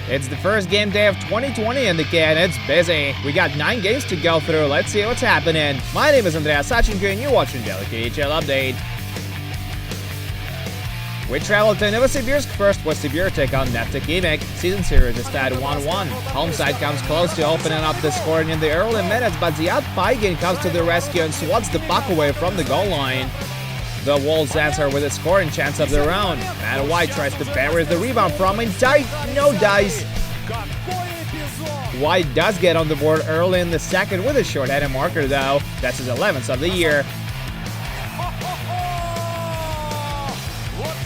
It's the first game day of 2020 in the K, and it's busy. We got 9 games to go through. Let's see what's happening. My name is Andrea Sachenko, and you're watching Daily KHL Update. We traveled to Novosibirsk first with Sibir take on Neftekhimik. Season series is tied 1-1. Home side comes close to opening up the scoring in the early minutes, but Ziad Paigin comes to the rescue and swats the puck away from the goal line. The Wolves answer with a scoring chance of their own. Matt White tries to bury the rebound from in tight, no dice. White does get on the board early in the second with a short-handed marker though. That's his 11th of the year.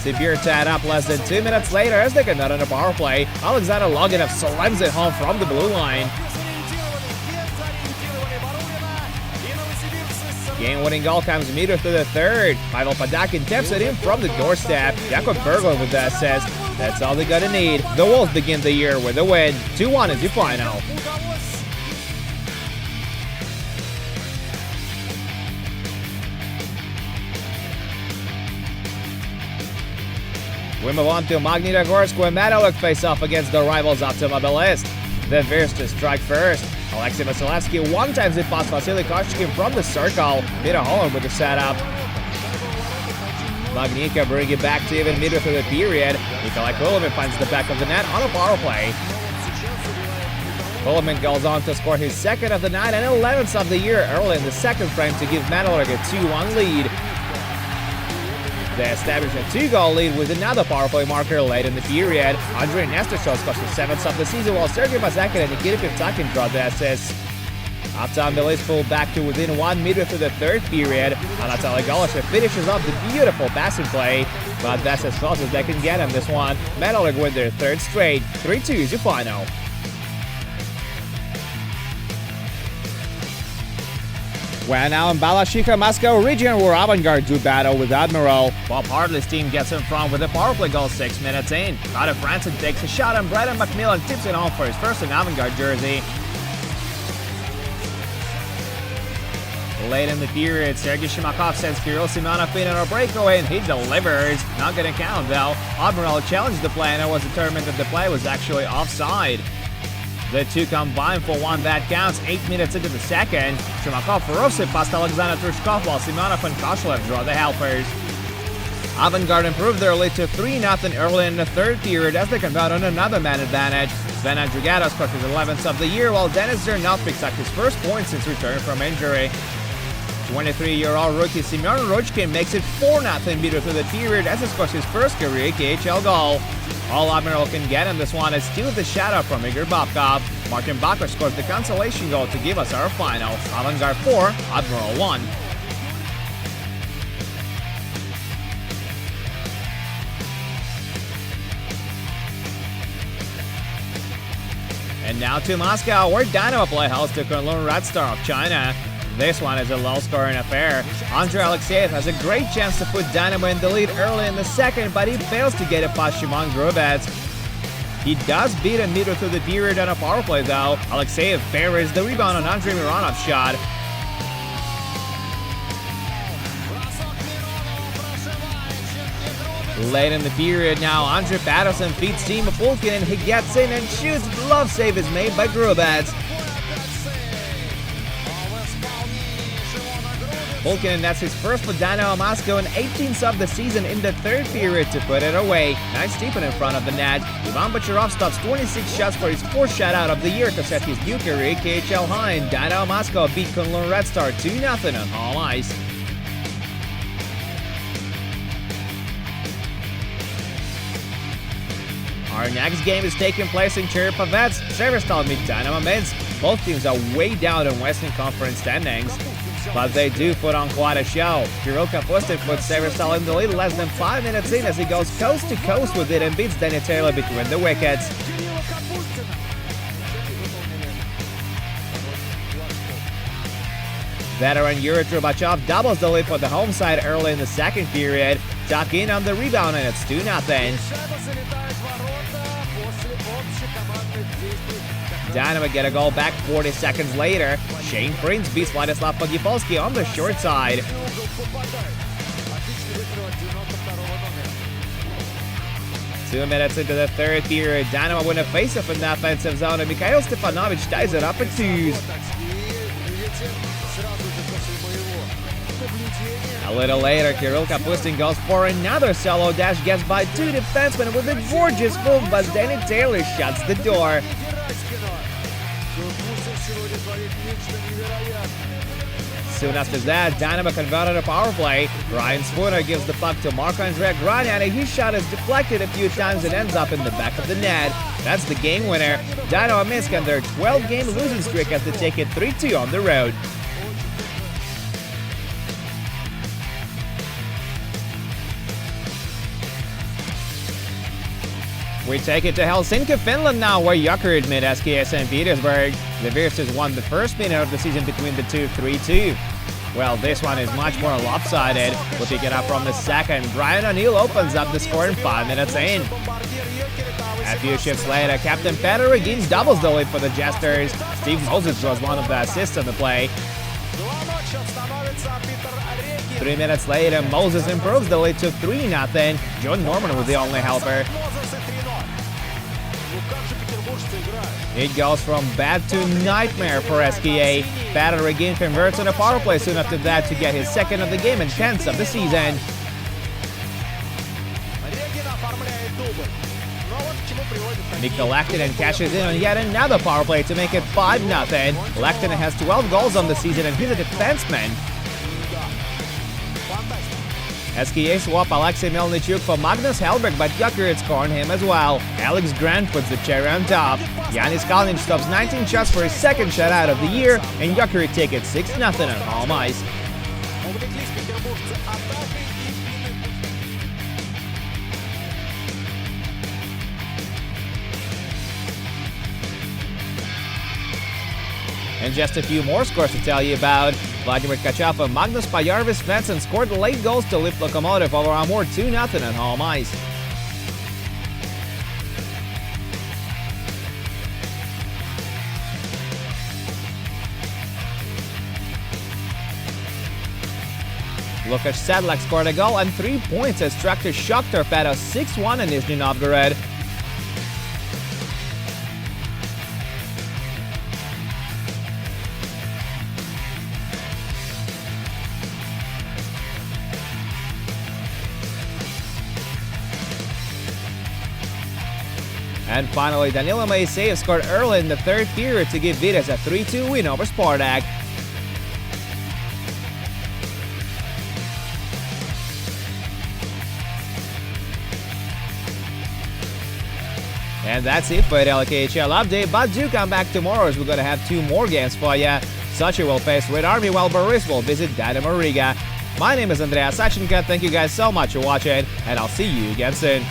Sibir tied up less than 2 minutes later as they get another on a power play. Alexander Loginov slams it home from the blue line. Game-winning goal comes immediately through the third. Pavel Padakin taps it in from the doorstep. Jakob Berglund with the assist. That's all they gotta need. The Wolves begin the year with a win. 2-1 is the final. We move on to Magnitogorsk, where Metalurg face off against the rivals Automobilist. The Virs to strike first. Alexei Vasilevsky one times it past Vasily Koshkin from the circle. Peter Holland with the setup. Magnika bring it back to even midway through the period. Nikolai Kulemin finds the back of the net on a power play. Kulemin goes on to score his second of the night and 11th of the year early in the second frame to give Metalurg a 2-1 lead. They establish a 2-goal lead with another power play marker late in the period. Andrei Nesterchov scores the 7th of the season, while Sergei Mazakin and Nikita Pivtakin draw the assists. Automobilist pulled back to within 1 meter through the third period. Anatoly Goloshev finishes off the beautiful passing play, but that's as close as they can get on this one. Metalurg win their third straight. 3-2 is your final. We're now in Balashikha, Moscow region, where Avangard do battle with Admiral. Bob Hartley's team gets in front with a power play goal 6 minutes in. Carter Franson takes a shot and Brendan McMillan tips it home for his first in Avangard jersey. Late in the period, Sergei Shimakov sends Kirill Simonov in on a breakaway and he delivers. Not gonna count though. Admiral challenged the play and it was determined that the play was actually offside. The two combine for one that counts 8 minutes into the second. Shimakov roofs it past Alexander Trushkov while Simonov and Koshlev draw the helpers. Avangard improved their lead to 3-0 early in the third period as they convert on another man advantage. Sven Andrigato scores his 11th of the year while Denis Zernov picks up his first point since return from injury. 23-year-old rookie Semyon Rochkin makes it 4-0 midway through the period as he scores his first career KHL goal. All Admiral can get in this one is steal the shadow from Igor Babkov. Martin Bakker scores the consolation goal to give us our final. Avangard 4, Admiral 1. And now to Moscow, where Dynamo play host to Kunlun Red Star of China. This one is a low-scoring affair. Andrei Alexeyev has a great chance to put Dynamo in the lead early in the second, but he fails to get it past Shimon Grubets. He does beat him midway through the period on a power play though. Alexeyev buries the rebound on Andrei Mironov's shot. Late in the period now, Andrei Patterson feeds Timo Pulkin and he gets in and shoots. Glove save is made by Grubets. Pulkin nets his first for Dynamo Moscow and 18th of the season in the third period to put it away. Nice steepen in front of the net. Ivan Bacharov stops 26 shots for his 4th shutout of the year to set his new career KHL high, and Dynamo Moscow beat Kunlun Red Star 2-0 on home ice. Our next game is taking place in Cherpovets. Severstal meet Dynamo Minsk. Both teams are way down in Western Conference standings, but they do put on quite a show. Kirill Kapustin puts Severstal in the lead less than 5 minutes in as he goes coast to coast with it and beats Danny Taylor between the wickets. Veteran Yuri Trubachov doubles the lead for the home side early in the second period. Tuck in on the rebound and it's 2-0. Dynamo get a goal back 40 seconds later. Shane Prince beats Vladislav Pogipolsky on the short side. 2 minutes into the third period, Dynamo win a face-off in the offensive zone, and Mikhail Stefanovic ties it up at 2. A little later, Kirill Kapustin goes for another solo dash, gets by 2 defensemen with a gorgeous move, but Danny Taylor shuts the door. Soon after that, Dynamo converted a power play. Ryan Spooner gives the puck to Marc-Andre Grania, and his shot is deflected a few times and ends up in the back of the net. That's the game winner. Dynamo Minsk on their 12-game losing streak as they take it 3-2 on the road. We take it to Helsinki, Finland now, where Jokerit meet SKA St. Petersburg. The Virstas won the first meeting of the season between the two 3-2. Well, this one is much more lopsided. We'll pick it up from the second. Brian O'Neill opens up the score in 5 minutes in. A few shifts later, Captain Peter Regins doubles the lead for the Jesters. Steve Moses was one of the assists on the play. 3 minutes later, Moses improves the lead to 3-0. John Norman was the only helper. It goes from bad to nightmare for SKA. Peter Regin converts on a power play soon after that to get his second of the game and 10th of the season. Mikko Lehtinen cashes in on yet another power play to make it 5-0. Lehtinen has 12 goals on the season and he's a defenseman. SKA swap Alexei Melnichuk for Magnus Hellberg, but Jokerit scored him as well. Alex Grant puts the cherry on top. Yanis Kalinic stops 19 shots for his second shutout of the year, and Jokerit take it 6-0 on home ice. And just a few more scores to tell you about. Vladimir Tkachov and Magnus Pajarvis Svensson scored late goals to lift Lokomotiv over Amur 2-0 on home ice. Lukasz Sedlak scored a goal and 3 points as Traktor Shakhtar fed us 6-1 in Nizhny Novgorod. And finally, Danilo Moiseyev scored early in the third period to give Vitas a 3-2 win over Spartak. And that's it for the KHL update, but do come back tomorrow as we're going to have 2 more games for you. Sochi will face Red Army while Boris will visit Dynamo Riga. My name is Andrea Sachenko, thank you guys so much for watching, and I'll see you again soon.